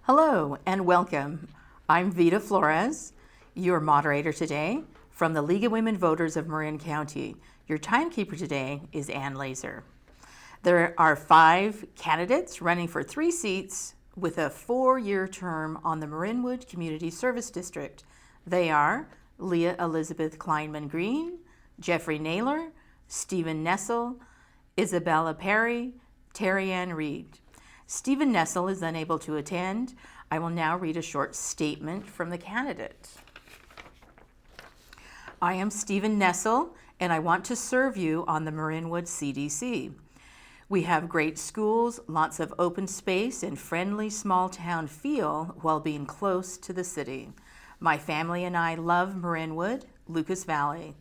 Hello and welcome. I'm Vita Flores, your moderator today from the League of Women Voters of Marin County. Your timekeeper today is Ann Laser. There are 5 candidates running for 3 seats with a 4-year term on the Marinwood Community Service District. They are Leah Elizabeth Kleinman Green, Jeffrey Naylor, Stephen Nessel, Isabella Perry, Terry Ann Reed. Stephen Nessel is unable to attend. I will now read a short statement from the candidate. I am Stephen Nessel, and I want to serve you on the Marinwood CDC. We have great schools, lots of open space, and friendly small town feel while being close to the city. My family and I love Marinwood, Lucas Valley.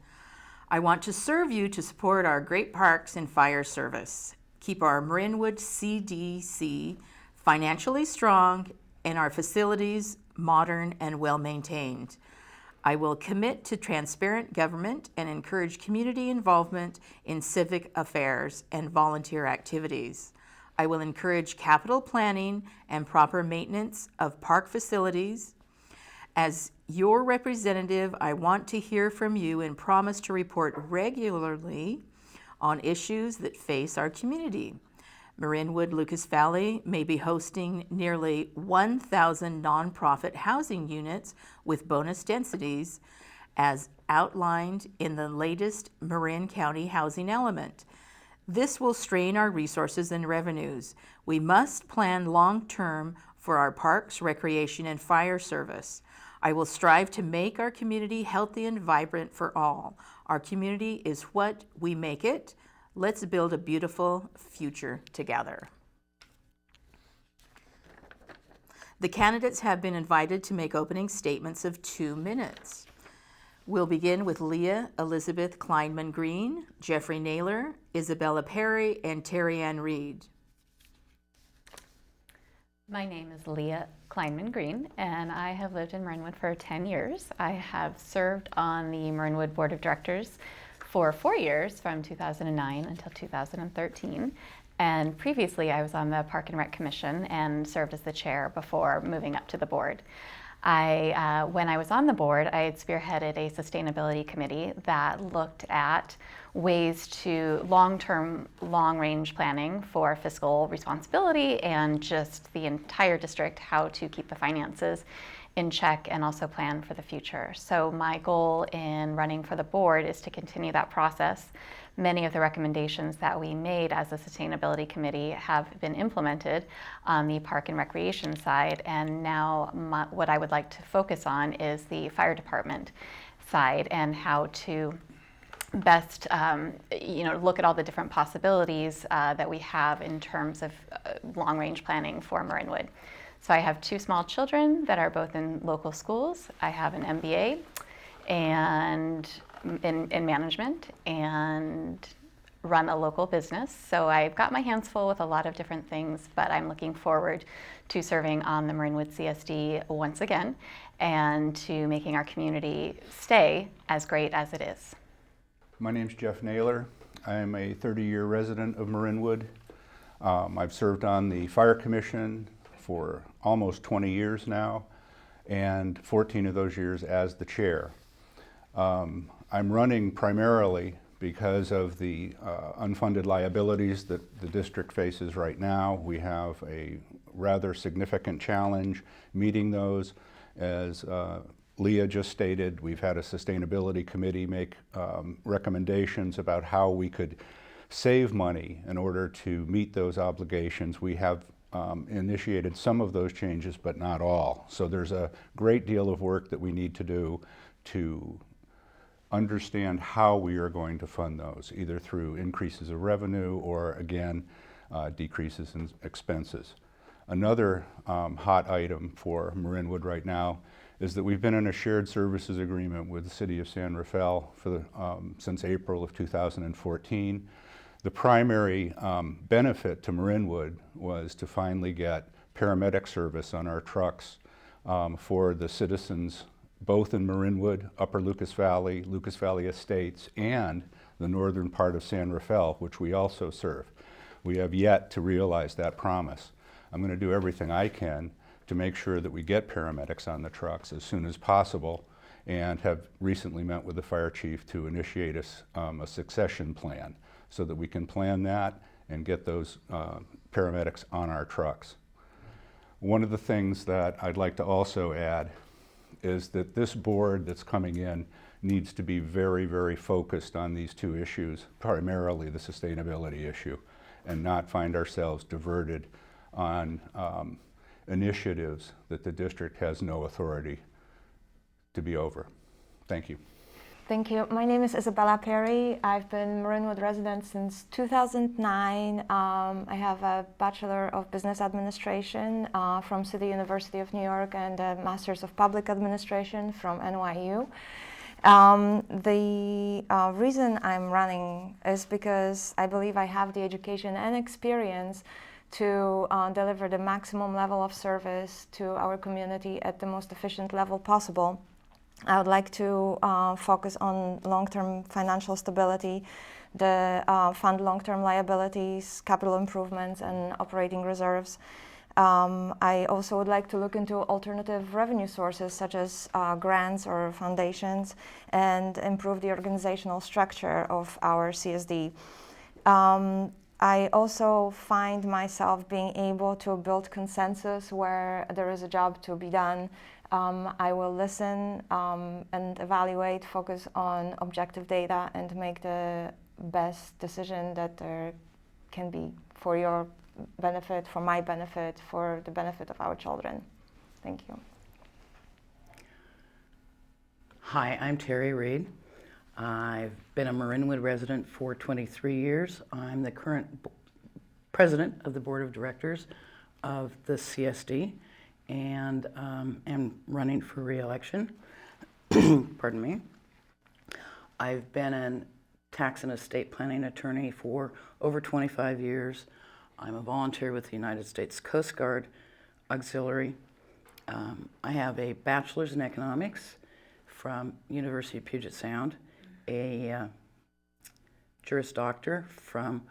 I want to serve you to support our great parks and fire service. Keep our Marinwood CDC financially strong and our facilities modern and well-maintained. I will commit to transparent government and encourage community involvement in civic affairs and volunteer activities. I will encourage capital planning and proper maintenance of park facilities. As your representative, I want to hear from you and promise to report regularly on issues that face our community. Marinwood Lucas Valley may be hosting nearly 1,000 nonprofit housing units with bonus densities as outlined in the latest Marin County housing element. This will strain our resources and revenues. We must plan long-term for our parks, recreation, and fire service. I will strive to make our community healthy and vibrant for all. Our community is what we make it. Let's build a beautiful future together. The candidates have been invited to make opening statements of 2 minutes. We'll begin with Leah Elizabeth Kleinman Green, Jeffrey Naylor, Isabella Perry, and Terry Ann Reed. My name is Leah Kleinman Green, and I have lived in Marinwood for 10 years. I have served on the Marinwood Board of Directors for 4 years, from 2009 until 2013. And previously, I was on the Park and Rec Commission and served as the chair before moving up to the board. When I was on the board, I had spearheaded a sustainability committee that looked at ways to long-term, long-range planning for fiscal responsibility and just the entire district, how to keep the finances in check and also plan for the future. So my goal in running for the board is to continue that process. Many of the recommendations that we made as a sustainability committee have been implemented on the park and recreation side, and now what I would like to focus on is the fire department side and how to best look at all the different possibilities that we have in terms of long-range planning for Marinwood. So I have 2 small children that are both in local schools. I have an MBA and in management and run a local business. So I've got my hands full with a lot of different things, but I'm looking forward to serving on the Marinwood CSD once again and to making our community stay as great as it is. My name's Jeff Naylor. I am a 30-year resident of Marinwood. I've served on the Fire Commission for almost 20 years now, and 14 of those years as the chair. I'm running primarily because of the unfunded liabilities that the district faces right now. We have a rather significant challenge meeting those. As Leah just stated, we've had a sustainability committee make recommendations about how we could save money in order to meet those obligations. We have initiated some of those changes, but not all. So there's a great deal of work that we need to do to understand how we are going to fund those, either through increases of revenue or, again, decreases in expenses. Another hot item for Marinwood right now is that we've been in a shared services agreement with the City of San Rafael since April of 2014. The primary benefit to Marinwood was to finally get paramedic service on our trucks for the citizens both in Marinwood, Upper Lucas Valley Estates, and the northern part of San Rafael, which we also serve. We have yet to realize that promise. I'm going to do everything I can to make sure that we get paramedics on the trucks as soon as possible, and have recently met with the fire chief to initiate a succession plan so that we can plan that and get those paramedics on our trucks. One of the things that I'd like to also add is that this board that's coming in needs to be very, very focused on these two issues, primarily the sustainability issue, and not find ourselves diverted on initiatives that the district has no authority to be over. Thank you. Thank you. My name is Isabella Perry. I've been Marinwood resident since 2009. I have a Bachelor of Business Administration from City University of New York and a Master's of Public Administration from NYU. The reason I'm running is because I believe I have the education and experience to deliver the maximum level of service to our community at the most efficient level possible. I would like to focus on long-term financial stability, fund long-term liabilities, capital improvements, and operating reserves. I also would like to look into alternative revenue sources such as grants or foundations, and improve the organizational structure of our CSD. I also find myself being able to build consensus where there is a job to be done. I will listen and evaluate, focus on objective data, and make the best decision that there can be for your benefit, for my benefit, for the benefit of our children. Thank you. Hi, I'm Terry Reed. I've been a Marinwood resident for 23 years. I'm the current president of the board of directors of the CSD, and am running for re-election. Pardon me. I've been a tax and estate planning attorney for over 25 years. I'm a volunteer with the United States Coast Guard Auxiliary. I have a bachelor's in economics from University of Puget Sound, a Juris Doctor from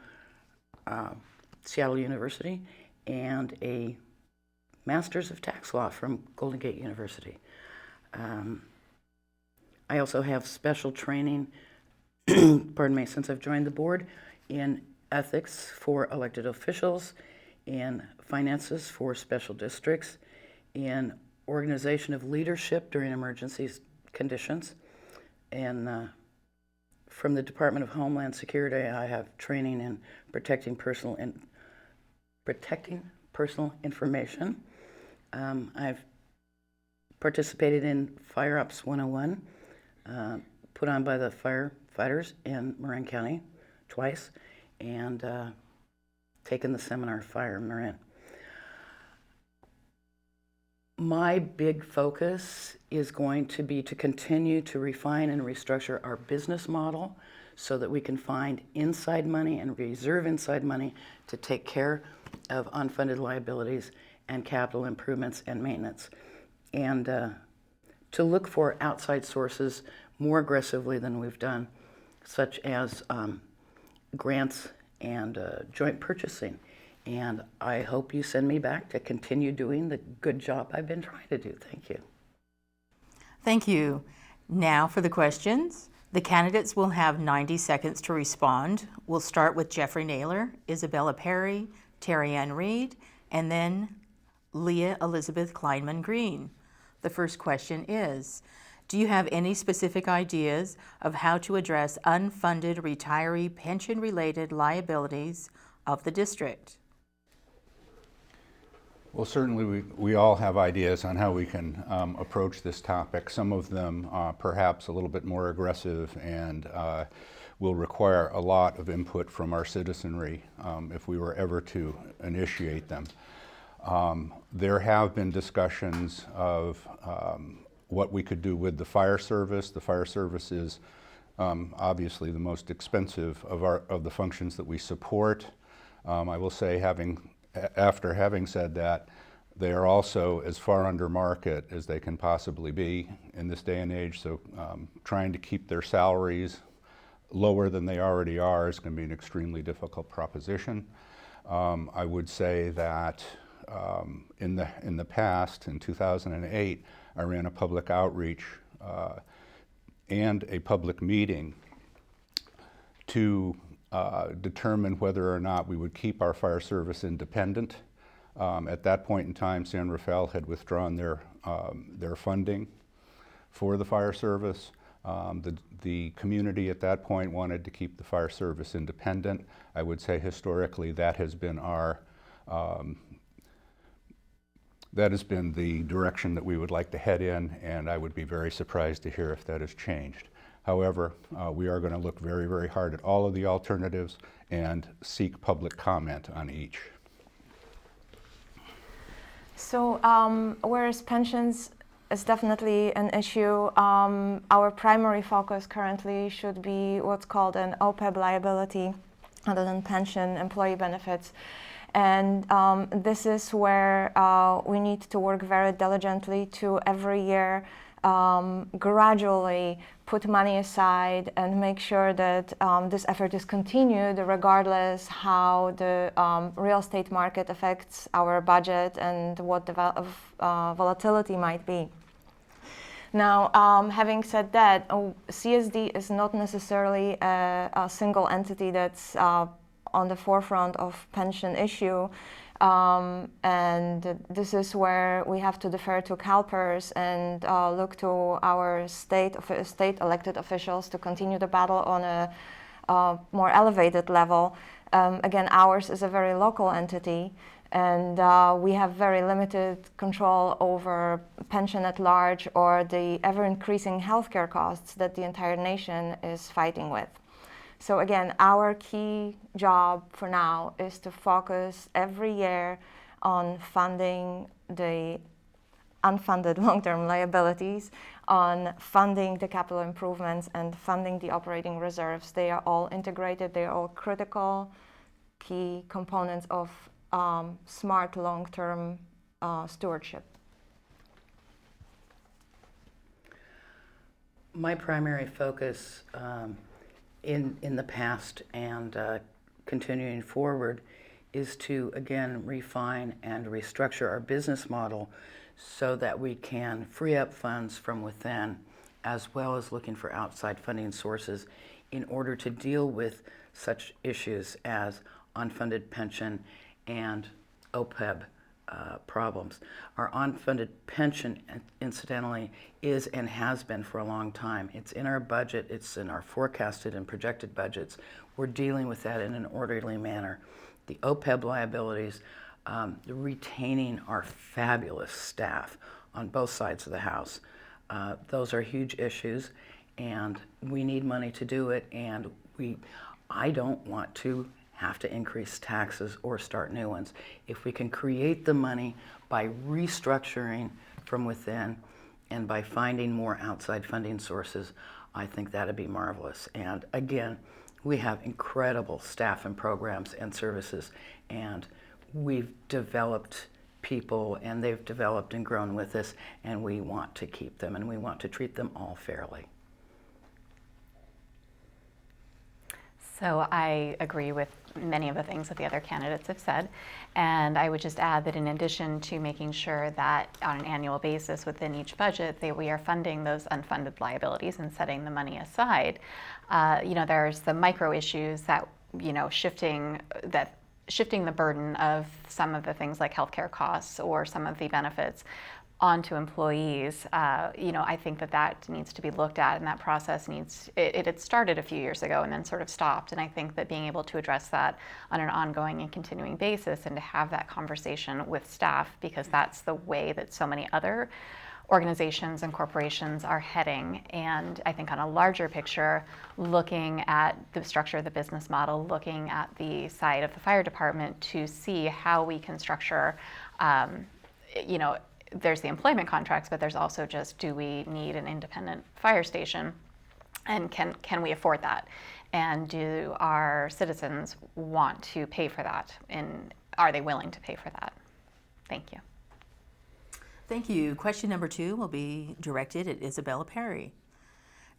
Seattle University, and a Master's of Tax Law from Golden Gate University. I also have special training, pardon me, since I've joined the board, in ethics for elected officials, in finances for special districts, in organization of leadership during emergency conditions, and from the Department of Homeland Security, I have training in protecting personal information. I've participated in Fire Ops 101, put on by the firefighters in Marin County twice, and taken the seminar Fire Marin. My big focus is going to be to continue to refine and restructure our business model so that we can find inside money and reserve inside money to take care of unfunded liabilities and capital improvements and maintenance, and to look for outside sources more aggressively than we've done, such as grants and joint purchasing. And I hope you send me back to continue doing the good job I've been trying to do. Thank you. Thank you. Now for the questions. The candidates will have 90 seconds to respond. We'll start with Jeffrey Naylor, Isabella Perry, Terry Ann Reed, and then Leah Elizabeth Kleinman Green. The first question is, do you have any specific ideas of how to address unfunded retiree pension-related liabilities of the district? Well, certainly we all have ideas on how we can approach this topic. Some of them perhaps a little bit more aggressive and will require a lot of input from our citizenry if we were ever to initiate them. There have been discussions of what we could do with the fire service. The fire service is obviously the most expensive of the functions that we support. I will say, after having said that, they are also as far under market as they can possibly be in this day and age, so trying to keep their salaries lower than they already are is going to be an extremely difficult proposition. I would say that in the past, in 2008, I ran a public outreach and a public meeting to determine whether or not we would keep our fire service independent. At that point in time, San Rafael had withdrawn their funding for the fire service. The community at that point wanted to keep the fire service independent. I would say historically that has been the direction that we would like to head in, and I would be very surprised to hear if that has changed. However, we are going to look very, very hard at all of the alternatives and seek public comment on each. So, whereas pensions is definitely an issue, our primary focus currently should be what's called an OPEB liability, other than pension, employee benefits. And this is where we need to work very diligently to every year gradually put money aside and make sure that this effort is continued regardless how the real estate market affects our budget and what the volatility might be. Now, having said that, CSD is not necessarily a single entity that's on the forefront of pension issue. And this is where we have to defer to CalPERS and look to our state elected officials to continue the battle on a more elevated level. Again, ours is a very local entity, and we have very limited control over pension at large or the ever-increasing healthcare costs that the entire nation is fighting with. So again, our key job for now is to focus every year on funding the unfunded long-term liabilities, on funding the capital improvements, and funding the operating reserves. They are all integrated, they are all critical key components of smart long-term stewardship. My primary focus in the past and continuing forward is to, again, refine and restructure our business model so that we can free up funds from within, as well as looking for outside funding sources in order to deal with such issues as unfunded pension and OPEB problems. Our unfunded pension, incidentally, is and has been for a long time. It's in our budget, it's in our forecasted and projected budgets. We're dealing with that in an orderly manner. The OPEB liabilities, retaining our fabulous staff on both sides of the house. Those are huge issues, and we need money to do it, and I don't want to have to increase taxes or start new ones. If we can create the money by restructuring from within and by finding more outside funding sources, I think that'd be marvelous. And again, we have incredible staff and programs and services, and we've developed people, and they've developed and grown with us, and we want to keep them, and we want to treat them all fairly. So I agree with many of the things that the other candidates have said, and I would just add that in addition to making sure that on an annual basis within each budget that we are funding those unfunded liabilities and setting the money aside, there's the micro issues that, shifting the burden of some of the things like healthcare costs or some of the benefits onto employees. I think that needs to be looked at, and that process it had started a few years ago and then sort of stopped. And I think that being able to address that on an ongoing and continuing basis and to have that conversation with staff, because that's the way that so many other organizations and corporations are heading. And I think on a larger picture, looking at the structure of the business model, looking at the side of the fire department to see how we can structure, there's the employment contracts, but there's also just, do we need an independent fire station, and can we afford that? And do our citizens want to pay for that? And are they willing to pay for that? Thank you. Thank you. Question number 2 will be directed at Isabella Perry.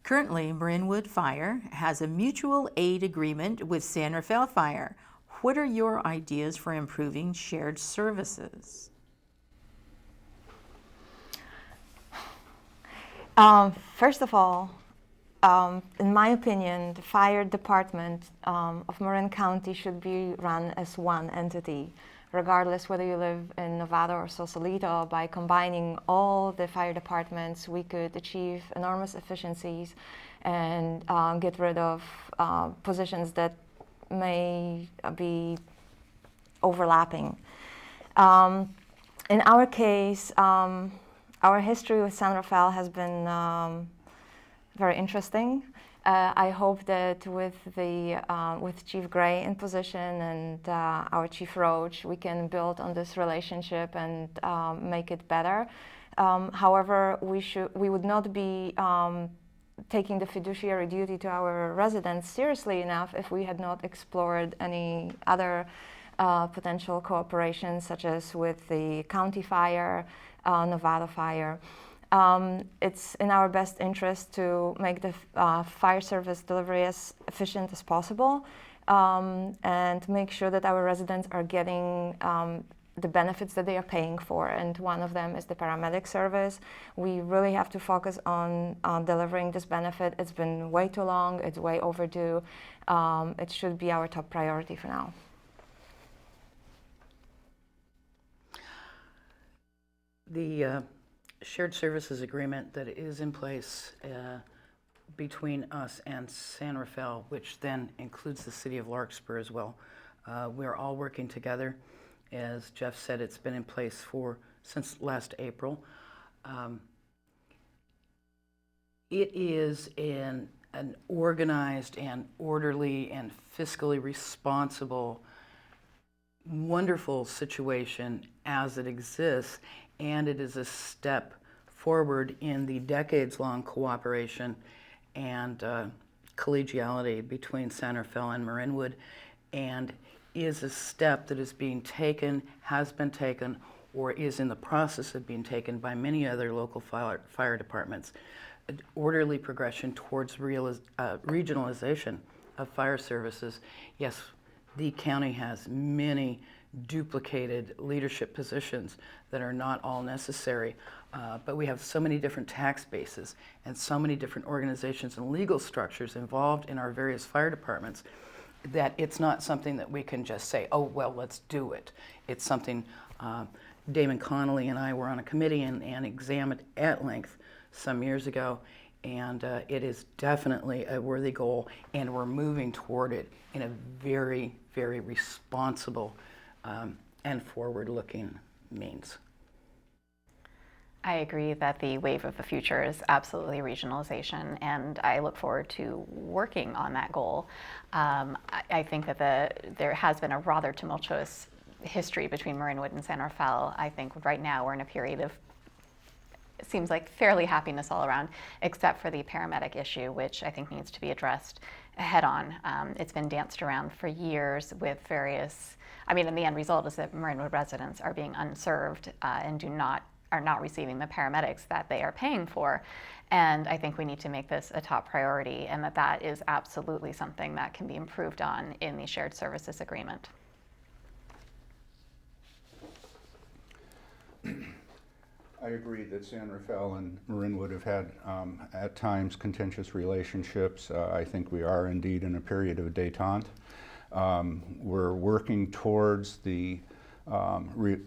Currently, Marinwood Fire has a mutual aid agreement with San Rafael Fire. what are your ideas for improving shared services? First of all, in my opinion, the fire department of Marin County should be run as one entity, regardless whether you live in Nevada or Sausalito. By combining all the fire departments, we could achieve enormous efficiencies and get rid of positions that may be overlapping. In our case, our history with San Rafael has been very interesting. I hope that with Chief Gray in position and our Chief Roach, we can build on this relationship and make it better. However, we would not be taking the fiduciary duty to our residents seriously enough if we had not explored any other potential cooperation, such as with the county fire, Nevada fire. It's in our best interest to make the fire service delivery as efficient as possible and make sure that our residents are getting the benefits that they are paying for, and one of them is the paramedic service. We really have to focus on delivering this benefit. It's been way too long, it's way overdue. It should be our top priority for now. The shared services agreement that is in place between us and San Rafael, which then includes the city of Larkspur as well. We're all working together. As Jeff said, it's been in place since last April. It is an organized and orderly and fiscally responsible, wonderful situation as it exists, and it is a step forward in the decades-long cooperation and collegiality between San Rafael and Marinwood, and is a step that is being taken, has been taken, or is in the process of being taken by many other local fire departments. An orderly progression towards regionalization of fire services. Yes, the county has many duplicated leadership positions that are not all necessary, but we have so many different tax bases and so many different organizations and legal structures involved in our various fire departments that it's not something that we can just say, oh, well, let's do it. It's something Damon Connolly and I were on a committee and examined at length some years ago, and it is definitely a worthy goal, and we're moving toward it in a very, very responsible and forward-looking means. I agree that the wave of the future is absolutely regionalization, and I look forward to working on that goal. I think that there has been a rather tumultuous history between Marinwood and San Rafael. I think right now we're in a period of, it seems like, fairly happiness all around, except for the paramedic issue, which I think needs to be addressed head on. It's been danced around for years with various, and the end result is that Marinwood residents are being unserved and are not receiving the paramedics that they are paying for. And I think we need to make this a top priority, and that is absolutely something that can be improved on in the shared services agreement. I agree that San Rafael and Marinwood have had, at times, contentious relationships. I think we are indeed in a period of détente. We're working towards the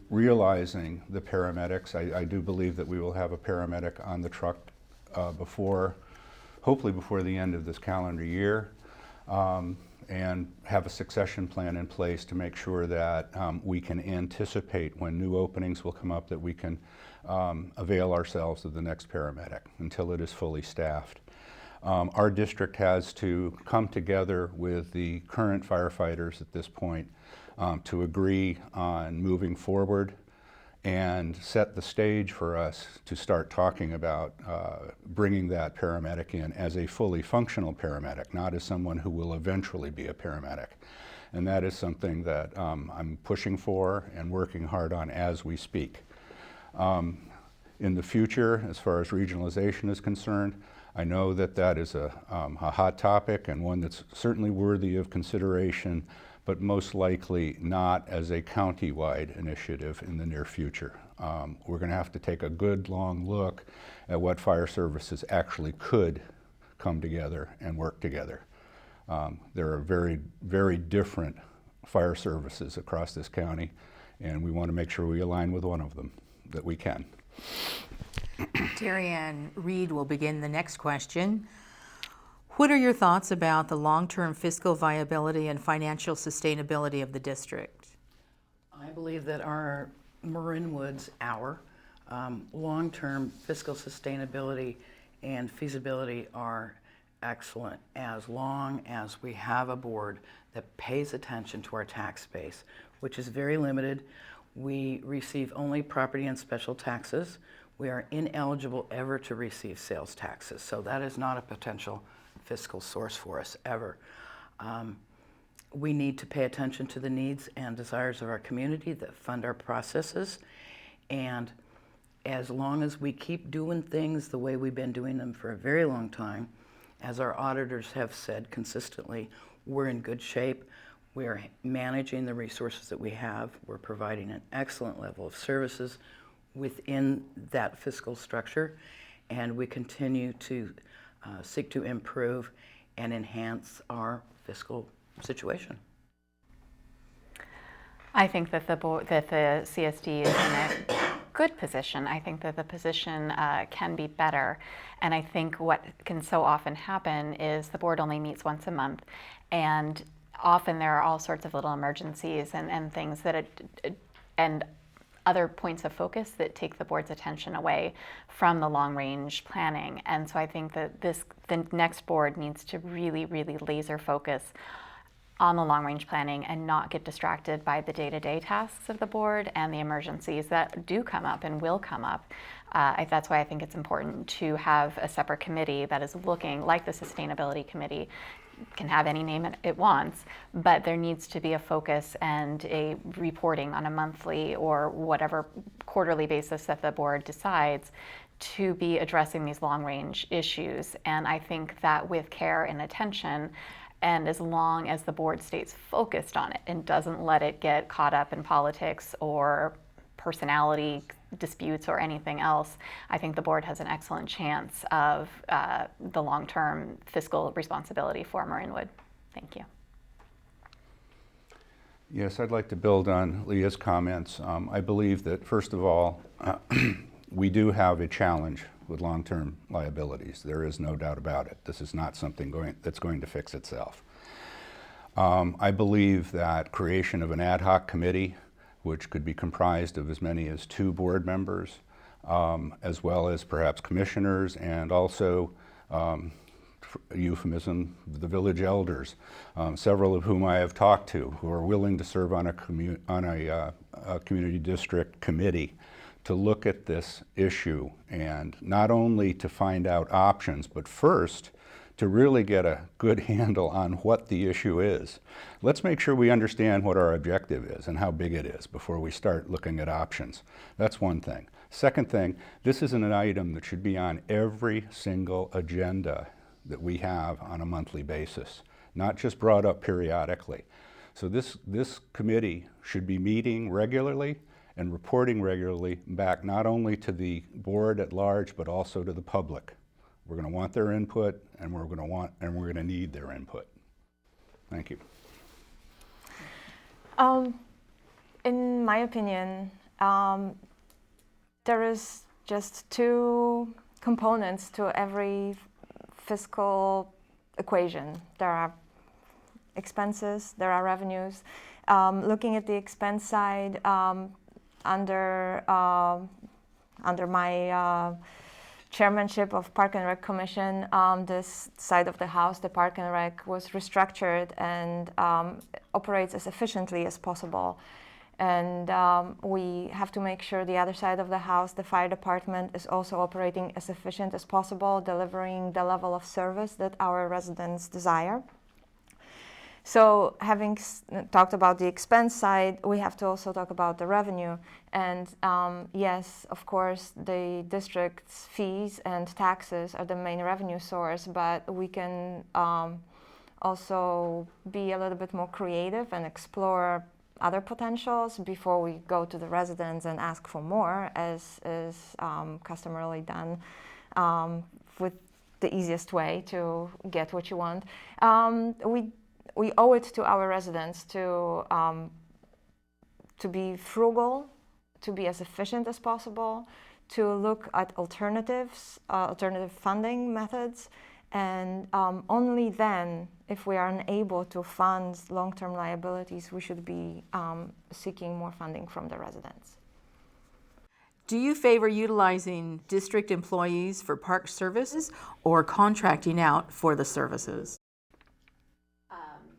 realizing the paramedics. I do believe that we will have a paramedic on the truck hopefully before the end of this calendar year, and have a succession plan in place to make sure that we can anticipate when new openings will come up, that we can avail ourselves of the next paramedic until it is fully staffed. Our district has to come together with the current firefighters at this point to agree on moving forward and set the stage for us to start talking about bringing that paramedic in as a fully functional paramedic, not as someone who will eventually be a paramedic. And that is something that I'm pushing for and working hard on as we speak. In the future, as far as regionalization is concerned, I know that that is a hot topic and one that's certainly worthy of consideration, but most likely not as a county-wide initiative in the near future. We're going to have to take a good long look at what fire services actually could come together and work together. There are very, very different fire services across this county, and we want to make sure we align with one of them that we can. Terry Ann Reed will begin the next question. What are your thoughts about the long-term fiscal viability and financial sustainability of the district? I believe that our Marinwood's long-term fiscal sustainability and feasibility are excellent as long as we have a board that pays attention to our tax base, which is very limited. We receive only property and special taxes. We are ineligible ever to receive sales taxes, so that is not a potential fiscal source for us ever. We need to pay attention to the needs and desires of our community that fund our processes, and as long as we keep doing things the way we've been doing them for a very long time, as our auditors have said consistently, we're in good shape. We're managing the resources that we have. We're providing an excellent level of services within that fiscal structure, and we continue to seek to improve and enhance our fiscal situation. I think that the CSD is in a good position. I think that the position can be better, and I think what can so often happen is the board only meets once a month, and often there are all sorts of little emergencies and things that and other points of focus that take the board's attention away from the long-range planning. And so I think that the next board needs to really, really laser focus on the long-range planning and not get distracted by the day-to-day tasks of the board and the emergencies that do come up and will come up. That's why I think it's important to have a separate committee that is looking, like the Sustainability Committee, can have any name it wants, but there needs to be a focus and a reporting on a monthly or whatever quarterly basis that the board decides to be addressing these long-range issues. And I think that with care and attention, and as long as the board stays focused on it and doesn't let it get caught up in politics or personality disputes or anything else, I think the board has an excellent chance of the long-term fiscal responsibility for Marinwood. Thank you. Yes, I'd like to build on Leah's comments. I believe that, first of all, we do have a challenge with long-term liabilities. There is no doubt about it. This is not something that's going to fix itself. I believe that creation of an ad hoc committee, which could be comprised of as many as 2 board members, as well as perhaps commissioners, and also, euphemism, the village elders, several of whom I have talked to, who are willing to serve on a community district committee to look at this issue, and not only to find out options, but first to really get a good handle on what the issue is. Let's make sure we understand what our objective is and how big it is before we start looking at options. That's one thing. Second thing, this isn't an item that should be on every single agenda that we have on a monthly basis, not just brought up periodically. So this committee should be meeting regularly and reporting regularly back not only to the board at large, but also to the public. We're going to want their input, and we're going to need their input. Thank you. In my opinion, there is just 2 components to every fiscal equation. There are expenses, there are revenues. Looking at the expense side, under my chairmanship of Park and Rec Commission, this side of the house, the Park and Rec, was restructured and operates as efficiently as possible. And we have to make sure the other side of the house, the fire department, is also operating as efficient as possible, delivering the level of service that our residents desire. So having talked about the expense side, we have to also talk about the revenue. And yes, of course, the district's fees and taxes are the main revenue source, but we can also be a little bit more creative and explore other potentials before we go to the residents and ask for more, as is customarily done with the easiest way to get what you want. We owe it to our residents to be frugal, to be as efficient as possible, to look at alternatives, alternative funding methods, and only then, if we are unable to fund long-term liabilities, we should be seeking more funding from the residents. Do you favor utilizing district employees for park services or contracting out for the services?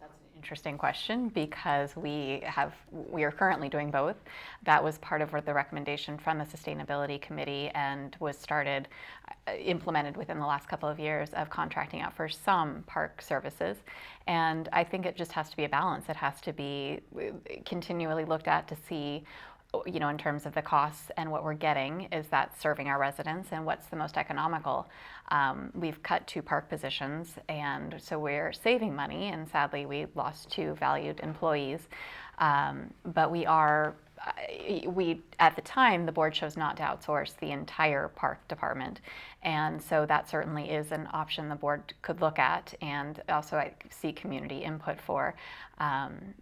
That's an interesting question because we are currently doing both. That was part of the recommendation from the Sustainability Committee and was implemented within the last couple of years of contracting out for some park services. And I think it just has to be a balance. It has to be continually looked at to see, you know, in terms of the costs and what we're getting, is that serving our residents and what's the most economical. We've cut 2 park positions, and so we're saving money, and sadly we lost 2 valued employees. But at the time, the board chose not to outsource the entire park department, and so that certainly is an option the board could look at, and also I see community input for,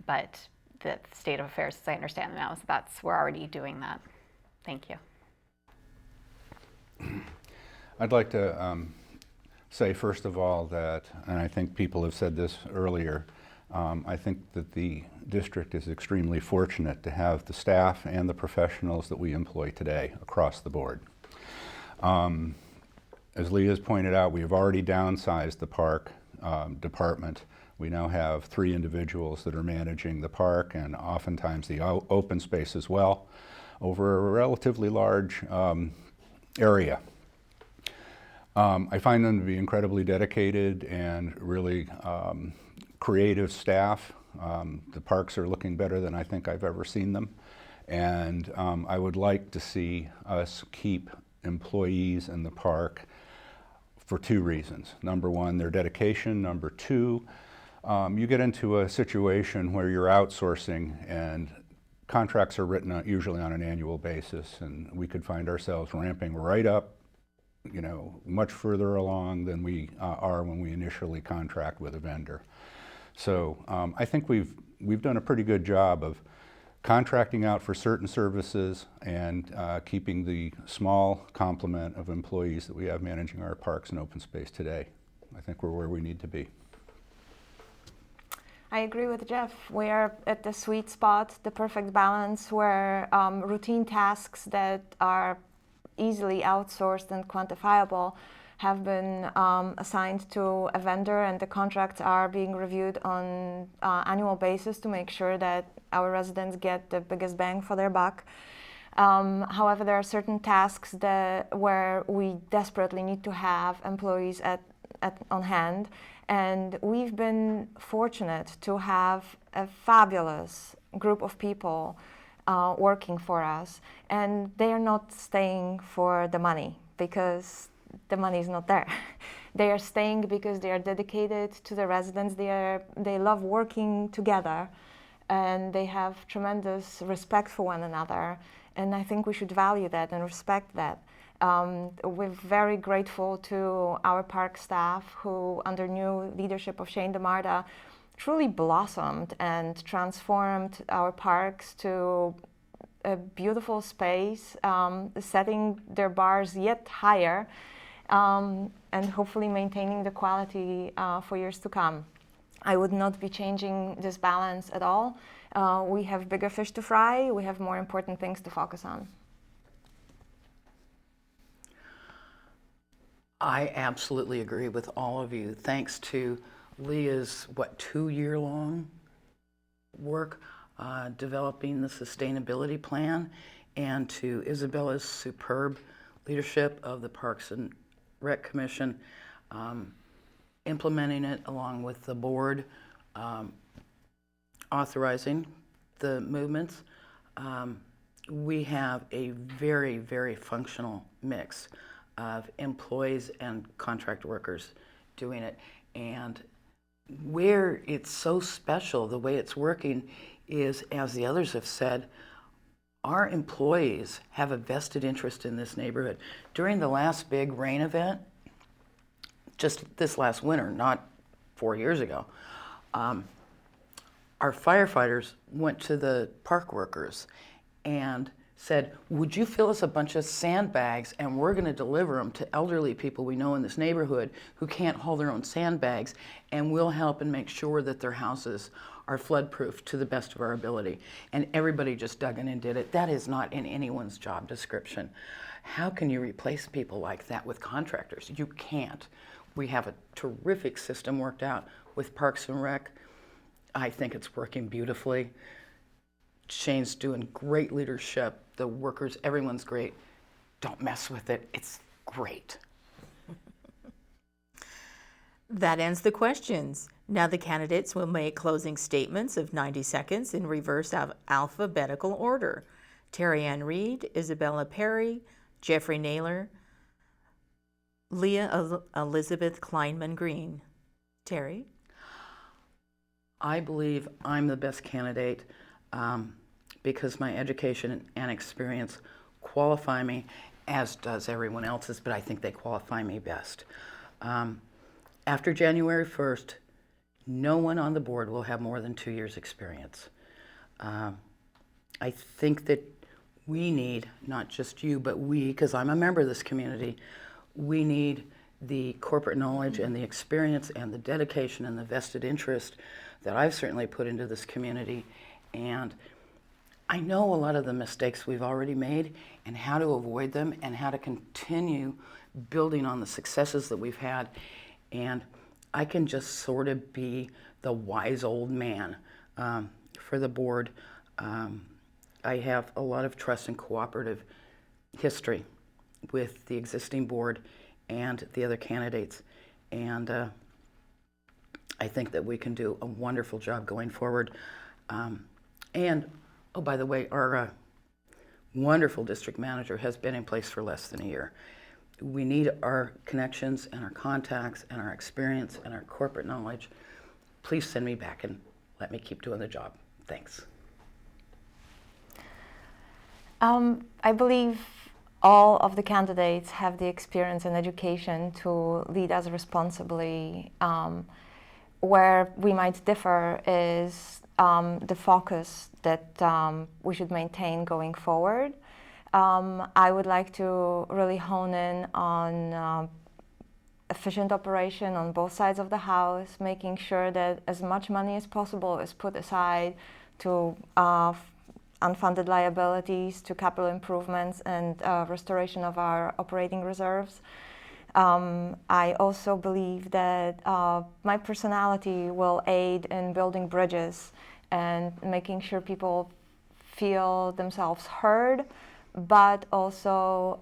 but the state of affairs, as I understand them now, so we're already doing that. Thank you. I'd like to say, first of all, that, and I think people have said this earlier, I think that the district is extremely fortunate to have the staff and the professionals that we employ today across the board. As Leah's pointed out, we have already downsized the park department. We now have 3 individuals that are managing the park and oftentimes the open space as well over a relatively large area. I find them to be incredibly dedicated and really creative staff. The parks are looking better than I think I've ever seen them. And I would like to see us keep employees in the park for 2 reasons. Number 1, their dedication. Number 2, you get into a situation where you're outsourcing and contracts are written usually on an annual basis, and we could find ourselves ramping right up, you know, much further along than we are when we initially contract with a vendor. So I think we've done a pretty good job of contracting out for certain services and keeping the small complement of employees that we have managing our parks and open space today. I think we're where we need to be. I agree with Jeff. We are at the sweet spot, the perfect balance, where routine tasks that are easily outsourced and quantifiable have been assigned to a vendor, and the contracts are being reviewed on annual basis to make sure that our residents get the biggest bang for their buck. However, there are certain tasks where we desperately need to have employees on hand. And we've been fortunate to have a fabulous group of people working for us, and they are not staying for the money because the money is not there. They are staying because they are dedicated to the residents. They love working together, and they have tremendous respect for one another. And I think we should value that and respect that. We're very grateful to our park staff who, under new leadership of Shane DeMarta, truly blossomed and transformed our parks to a beautiful space, setting their bars yet higher, and hopefully maintaining the quality for years to come. I would not be changing this balance at all. We have bigger fish to fry. We have more important things to focus on. I absolutely agree with all of you. Thanks to Leah's, 2-year-long work developing the sustainability plan, and to Isabella's superb leadership of the Parks and Rec Commission, implementing it along with the board. authorizing the movements. We have a very, very functional mix of employees and contract workers doing it. And where it's so special, the way it's working, is, as the others have said, our employees have a vested interest in this neighborhood. During the last big rain event, just this last winter, not 4 years ago, our firefighters went to the park workers and said, would you fill us a bunch of sandbags, and we're going to deliver them to elderly people we know in this neighborhood who can't haul their own sandbags, and we'll help and make sure that their houses are flood-proof to the best of our ability. And everybody just dug in and did it. That is not in anyone's job description. How can you replace people like that with contractors? You can't. We have a terrific system worked out with Parks and Rec. I think it's working beautifully. Shane's doing great leadership. The workers, everyone's great. Don't mess with it. It's great. That ends the questions. Now the candidates will make closing statements of 90 seconds in reverse alphabetical order. Terry Ann Reed, Isabella Perry, Jeffrey Naylor, Leah Elizabeth Kleinman Green. Terry? I believe I'm the best candidate because my education and experience qualify me, as does everyone else's, but I think they qualify me best. After January 1st, no one on the board will have more than 2 years' experience. I think that we need, not just you, but we, because I'm a member of this community, we need the corporate knowledge and the experience and the dedication and the vested interest that I've certainly put into this community. And I know a lot of the mistakes we've already made and how to avoid them and how to continue building on the successes that we've had. And I can just sort of be the wise old man for the board. I have a lot of trust and cooperative history with the existing board and the other candidates. And I think that we can do a wonderful job going forward. And, oh, by the way, our wonderful district manager has been in place for less than a year. We need our connections and our contacts and our experience and our corporate knowledge. Please send me back and let me keep doing the job. Thanks. I believe all of the candidates have the experience and education to lead us responsibly. Where we might differ is the focus that we should maintain going forward. I would like to really hone in on efficient operation on both sides of the house, making sure that as much money as possible is put aside to unfunded liabilities, to capital improvements and restoration of our operating reserves. I also believe that my personality will aid in building bridges and making sure people feel themselves heard, but also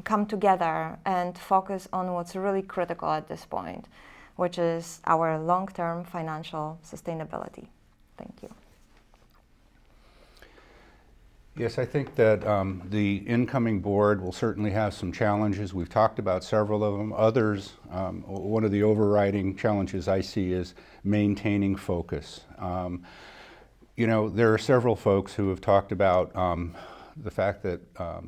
come together and focus on what's really critical at this point, which is our long-term financial sustainability. Thank you. Yes, I think that the incoming board will certainly have some challenges. We've talked about several of them. Others, one of the overriding challenges I see is maintaining focus. You know, there are several folks who have talked about the fact that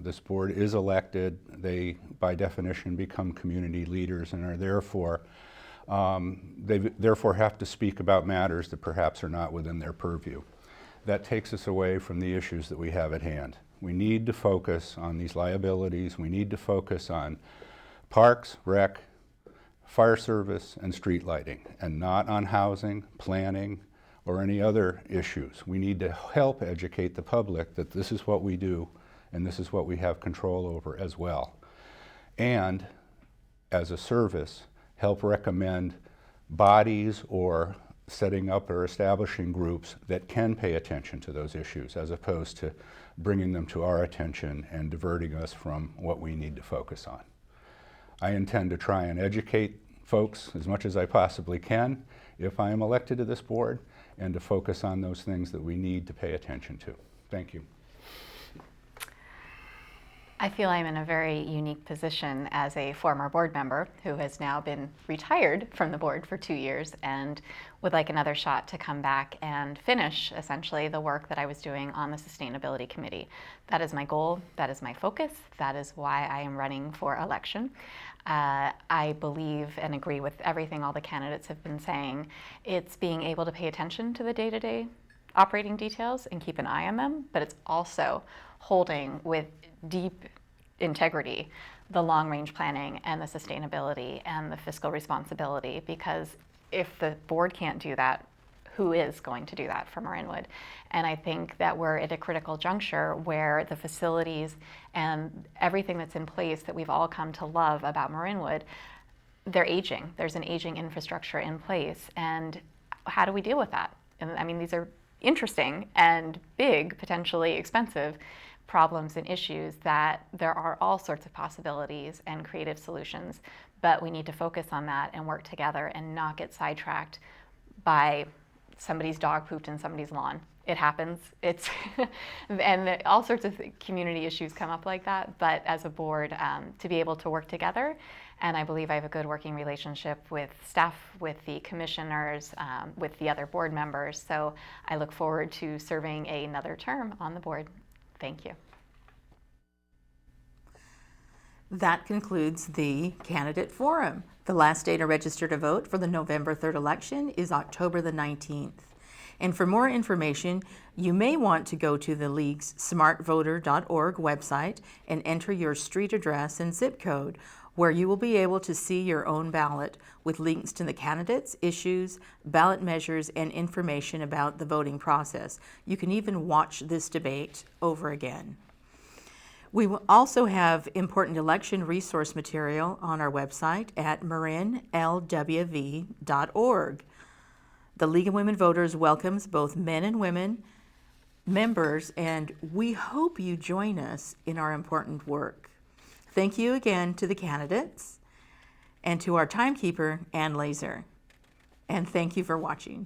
this board is elected. They, by definition, become community leaders and are therefore, they therefore have to speak about matters that perhaps are not within their purview. That takes us away from the issues that we have at hand. We need to focus on these liabilities. We need to focus on parks, rec, fire service, and street lighting, and not on housing, planning, or any other issues. We need to help educate the public that this is what we do and this is what we have control over as well. And as a service, help recommend bodies or setting up or establishing groups that can pay attention to those issues as opposed to bringing them to our attention and diverting us from what we need to focus on. I intend to try and educate folks as much as I possibly can if I am elected to this board, and to focus on those things that we need to pay attention to. Thank you. I feel I'm in a very unique position as a former board member who has now been retired from the board for 2 years and would like another shot to come back and finish essentially the work that I was doing on the Sustainability Committee. That is my goal, that is my focus, that is why I am running for election. I believe and agree with everything all the candidates have been saying. It's being able to pay attention to the day-to-day operating details and keep an eye on them, but it's also holding with deep integrity the long-range planning and the sustainability and the fiscal responsibility, because if the board can't do that, who is going to do that for Marinwood? And I think that we're at a critical juncture where the facilities and everything that's in place that we've all come to love about Marinwood, they're aging. There's an aging infrastructure in place, and how do we deal with that? And I mean, these are interesting and big, potentially expensive problems and issues that there are all sorts of possibilities and creative solutions, but we need to focus on that and work together and not get sidetracked by somebody's dog pooped in somebody's lawn. It happens. It's and all sorts of community issues come up like that, but as a board, to be able to work together, and I believe I have a good working relationship with staff, with the commissioners, with the other board members, so I look forward to serving another term on the board. Thank you. That concludes the candidate forum. The last day to register to vote for the November 3rd election is October the 19th. And for more information, you may want to go to the League's smartvoter.org website and enter your street address and zip code, where you will be able to see your own ballot with links to the candidates, issues, ballot measures, and information about the voting process. You can even watch this debate over again. We will also have important election resource material on our website at marinlwv.org. The League of Women Voters welcomes both men and women members, and we hope you join us in our important work. Thank you again to the candidates and to our timekeeper, Ann Laser. And thank you for watching.